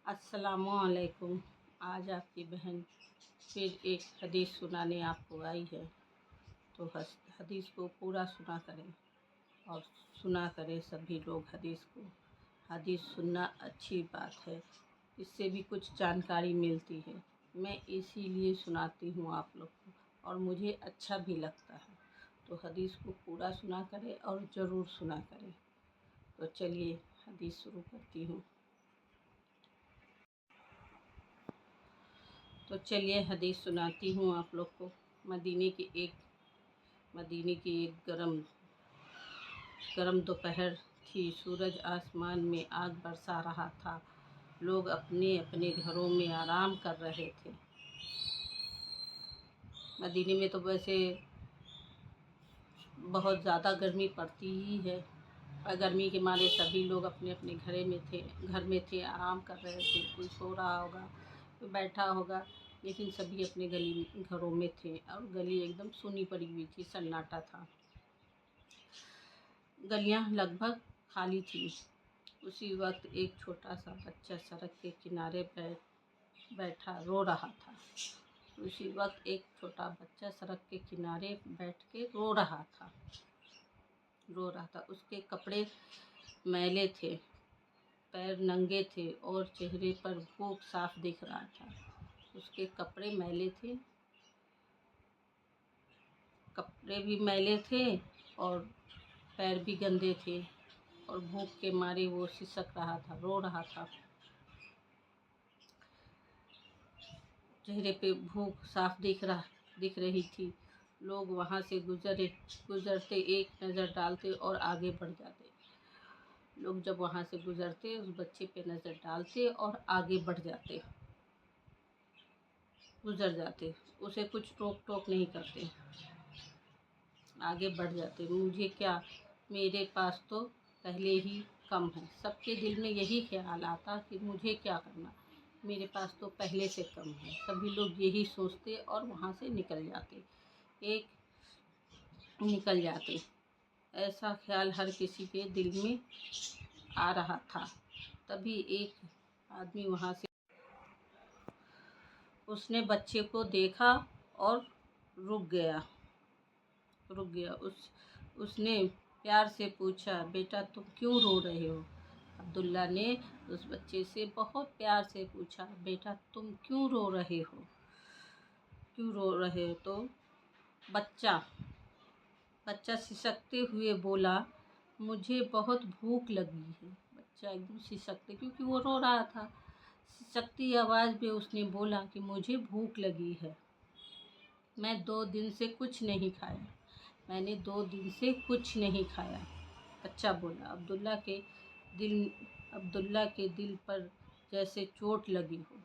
अस्सलामुअलैकुम। आज आपकी बहन फिर एक हदीस सुनाने आपको आई है, तो हदीस को पूरा सुना करें और सुना करें सभी लोग हदीस को। हदीस सुनना अच्छी बात है, इससे भी कुछ जानकारी मिलती है। मैं इसीलिए सुनाती हूँ आप लोग को, और मुझे अच्छा भी लगता है। तो हदीस को पूरा सुना करें और ज़रूर सुना करें। तो चलिए हदीस शुरू करती हूँ। तो चलिए हदीस सुनाती हूँ आप लोग को। मदीने की एक गरम दोपहर थी। सूरज आसमान में आग बरसा रहा था। लोग अपने अपने घरों में आराम कर रहे थे। मदीने में तो वैसे बहुत ज़्यादा गर्मी पड़ती ही है, और गर्मी के मारे सभी लोग अपने अपने घर में थे, आराम कर रहे थे। कोई सो रहा होगा, कोई बैठा होगा, लेकिन सभी अपने घरों में थे, और गली एकदम सूनी पड़ी हुई थी, सन्नाटा था। गलियां लगभग खाली थी। उसी वक्त एक छोटा सा बच्चा सड़क के किनारे बैठा रो रहा था। उसी वक्त एक छोटा बच्चा सड़क के किनारे बैठ के रो रहा था। उसके कपड़े मैले थे, पैर नंगे थे और चेहरे पर भूख साफ दिख रहा था। उसके कपड़े मैले थे, कपड़े भी मैले थे और पैर भी गंदे थे, और भूख के मारे वो सिसक रहा था, रो रहा था। चेहरे पे भूख साफ दिख रही थी। लोग वहाँ से गुजरते एक नज़र डालते और आगे बढ़ जाते। लोग जब वहाँ से गुजरते उस बच्चे पे नज़र डालते और आगे बढ़ जाते, गुजर जाते। उसे कुछ रोक टोक नहीं करते, आगे बढ़ जाते। मुझे क्या, मेरे पास तो पहले ही कम है। सबके दिल में यही ख्याल आता कि मुझे क्या करना, मेरे पास तो पहले से कम है। सभी लोग यही सोचते और वहाँ से निकल जाते। ऐसा ख्याल हर किसी के दिल में आ रहा था। तभी एक आदमी वहाँ से, उसने बच्चे को देखा और रुक गया। उसने प्यार से पूछा, बेटा तुम क्यों रो रहे हो? अब्दुल्ला ने उस बच्चे से बहुत प्यार से पूछा, बेटा तुम क्यों रो रहे हो? तो बच्चा सिसकते हुए बोला, मुझे बहुत भूख लगी है। बच्चा एकदम सिसकते, क्योंकि वो रो रहा था, सिसकती आवाज़ में उसने बोला कि मुझे भूख लगी है। मैंने 2 दिन से कुछ नहीं खाया। बच्चा बोला। अब्दुल्ला के दिल पर जैसे चोट लगी हो।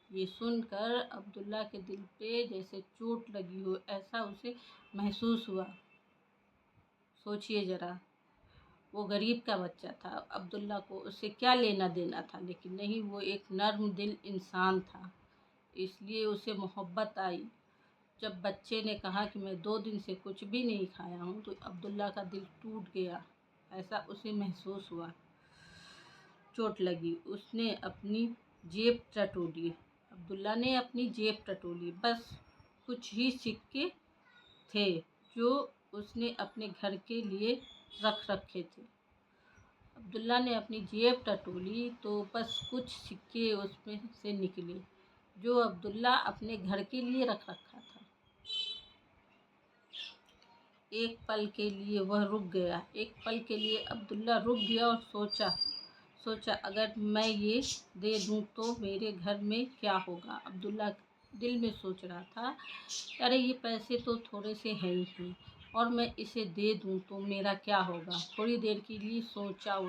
ये सुनकर अब्दुल्ला के दिल पे जैसे चोट लगी हो, ऐसा उसे महसूस हुआ। सोचिए ज़रा, वो गरीब का बच्चा था, अब्दुल्ला को उससे क्या लेना देना था, लेकिन नहीं, वो एक नर्म दिल इंसान था, इसलिए उसे मोहब्बत आई। जब बच्चे ने कहा कि मैं 2 दिन से कुछ भी नहीं खाया हूँ, तो अब्दुल्ला का दिल टूट गया, ऐसा उसे महसूस हुआ। चोट लगी। उसने अपनी जेब टटोली। अब्दुल्ला ने अपनी जेब टटोली। बस कुछ ही सिक्के थे जो उसने अपने घर के लिए रख रखे थे। अब्दुल्ला ने अपनी जेब टटोली तो बस कुछ सिक्के उसमें से निकले जो अब्दुल्ला अपने घर के लिए रख रखा था। एक पल के लिए वह रुक गया। एक पल के लिए अब्दुल्ला रुक गया और सोचा अगर मैं ये दे दूँ तो मेरे घर में क्या होगा। अब्दुल्ला दिल में सोच रहा था, अरे ये पैसे तो थोड़े से हैं ही, और मैं इसे दे दूँ तो मेरा क्या होगा। थोड़ी देर के लिए सोचा,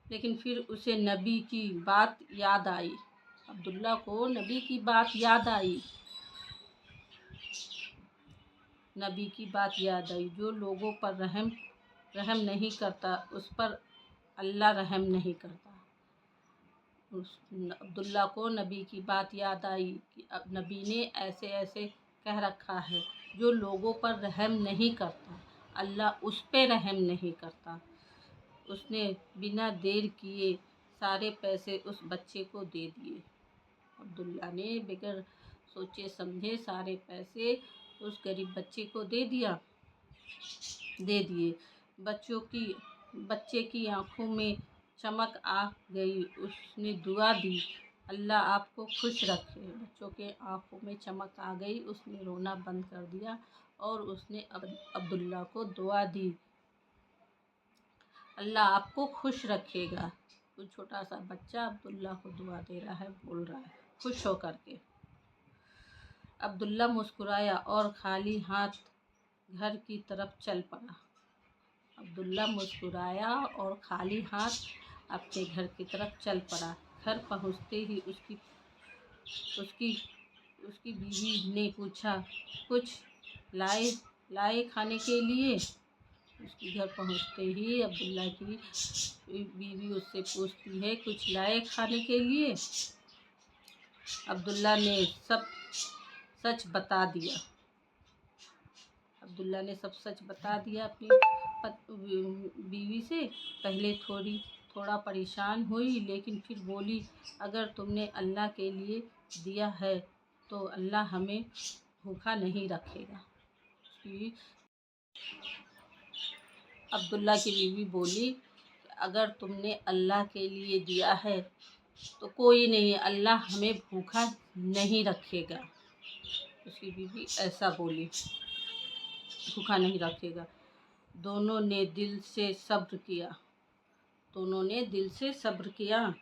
लेकिन फिर उसे नबी की बात याद आई। अब्दुल्ला को नबी की बात याद आई। जो लोगों पर रहम नहीं करता, उस पर अल्लाह रहम नहीं करता। अब्दुल्ला को नबी की बात याद आई कि अब नबी ने ऐसे ऐसे कह रखा है, जो लोगों पर रहम नहीं करता, अल्लाह उस पे रहम नहीं करता। उसने बिना देर किए सारे पैसे उस बच्चे को दे दिए। अब्दुल्ला ने बगैर सोचे समझे सारे पैसे उस गरीब बच्चे को दे दिए। बच्चे की आंखों में चमक आ गई। उसने दुआ दी, अल्लाह आपको खुश रखे। बच्चों के आंखों में चमक आ गई। उसने रोना बंद कर दिया और उसने अब्दुल्ला को दुआ दी, अल्लाह आपको खुश रखेगा। तो छोटा सा बच्चा अब्दुल्ला को दुआ दे रहा है, बोल रहा है खुश होकर के। अब्दुल्ला मुस्कुराया और खाली हाथ घर की तरफ चल पड़ा। अब्दुल्ला मुस्कुराया और खाली हाथ अपने घर की तरफ चल पड़ा। घर पहुंचते ही उसकी बीवी ने पूछा, कुछ लाए खाने के लिए? उसके घर पहुंचते ही अब्दुल्ला की बीवी उससे पूछती है, कुछ लाए खाने के लिए? अब्दुल्ला ने सब सच बता दिया। अपनी बीवी से। पहले थोड़ा परेशान हुई, लेकिन फिर बोली, अगर तुमने अल्लाह के लिए दिया है तो अल्लाह हमें भूखा नहीं रखेगा। अब्दुल्ला की बीवी बोली, अगर तुमने अल्लाह के लिए दिया है तो कोई नहीं, अल्लाह हमें भूखा नहीं रखेगा। उसकी बीवी ऐसा बोली, भूखा नहीं रखेगा। दोनों ने दिल से सब्र किया।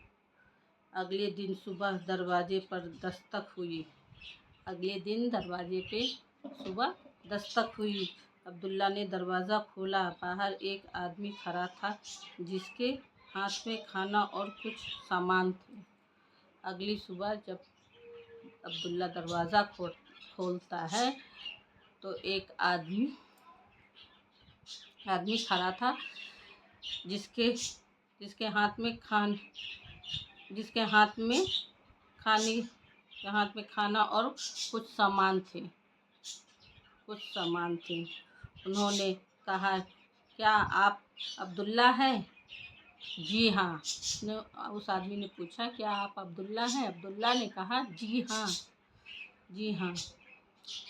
अगले दिन सुबह दरवाजे पे दस्तक हुई। अब्दुल्ला ने दरवाज़ा खोला। बाहर एक आदमी खड़ा था, जिसके हाथ में खाना और कुछ सामान थे। अगली सुबह जब अब्दुल्ला दरवाज़ा खोलता है तो एक आदमी खड़ा था, जिसके हाथ में खाना और कुछ सामान थे। उन्होंने कहा, क्या आप अब्दुल्ला हैं? जी हाँ। उस आदमी ने पूछा, क्या आप अब्दुल्ला हैं? अब्दुल्ला ने कहा, जी हाँ।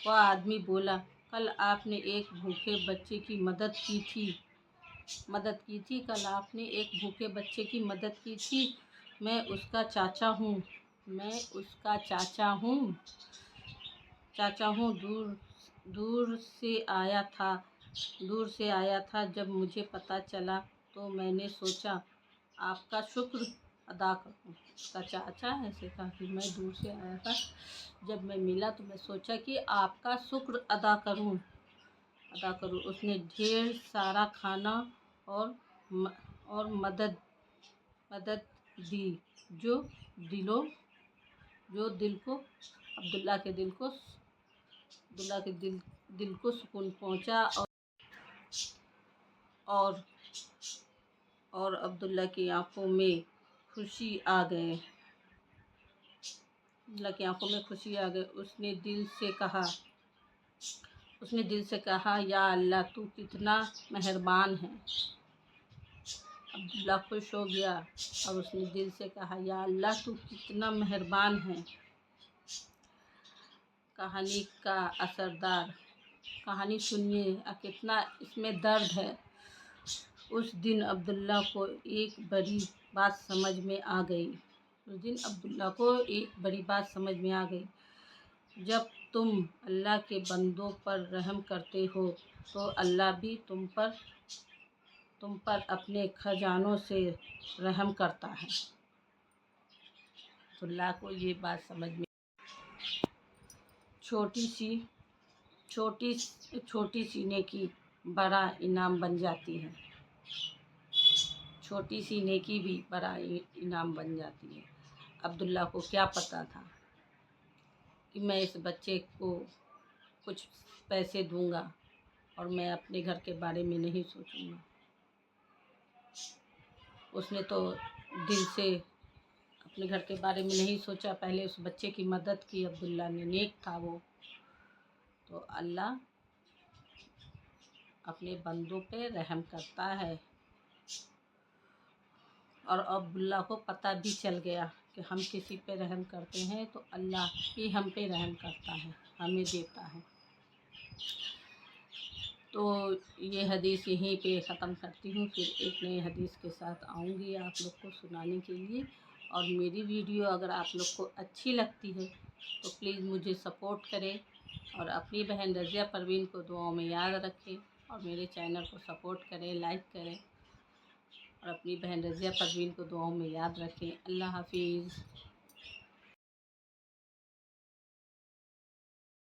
वह आदमी बोला, कल आपने एक भूखे बच्चे की मदद की थी। मैं उसका चाचा हूँ। दूर से आया था। जब मुझे पता चला तो मैंने सोचा आपका शुक्र अदा करूँ। उसका चाचा ऐसे कहा कि मैं दूर से आया था, जब मैं मिला तो मैं सोचा कि आपका शुक्र अदा करूँ। उसने ढेर सारा खाना और मदद दी, जो अब्दुल्ला के दिल को सुकून पहुंचा। और अब्दुल्ला की आंखों में खुशी आ गई। उसने दिल से कहा, या अल्लाह तू कितना मेहरबान है। अब्दुल्ला खुश हो गया और उसने दिल से कहा, या अल्लाह तू कितना मेहरबान है। कहानी का असरदार। कहानी सुनिए, कितना इसमें दर्द है। उस दिन अब्दुल्ला को एक बड़ी बात समझ में आ गई। जब तुम अल्लाह के बंदों पर रहम करते हो तो अल्लाह भी तुम पर अपने खजानों से रहम करता है। अब्दुल्ला को ये बात समझ में। छोटी सी नेकी बड़ा इनाम बन जाती है। छोटी सी नेकी भी बड़ा इनाम बन जाती है। अब्दुल्ला को क्या पता था कि मैं इस बच्चे को कुछ पैसे दूंगा और मैं अपने घर के बारे में नहीं सोचूंगा। उसने तो दिल से अपने घर के बारे में नहीं सोचा, पहले उस बच्चे की मदद की। अब्दुल्ला ने नेक था वो। तो अल्लाह अपने बंदों पे रहम करता है। और अब्दुल्ला को पता भी चल गया कि हम किसी पे रहम करते हैं तो अल्लाह ही हम पे रहम करता है, हमें देता है। तो ये हदीस यहीं पे ख़त्म करती हूँ, फिर एक नए हदीस के साथ आऊँगी आप लोग को सुनाने के लिए। और मेरी वीडियो अगर आप लोग को अच्छी लगती है तो प्लीज़ मुझे सपोर्ट करें और अपनी बहन रज़िया परवीन को दुआओं में याद रखें और मेरे चैनल को सपोर्ट करें, लाइक करें और अपनी बहन रज़िया परवीन को दुआओं में याद रखें। अल्लाह हाफ़िज़।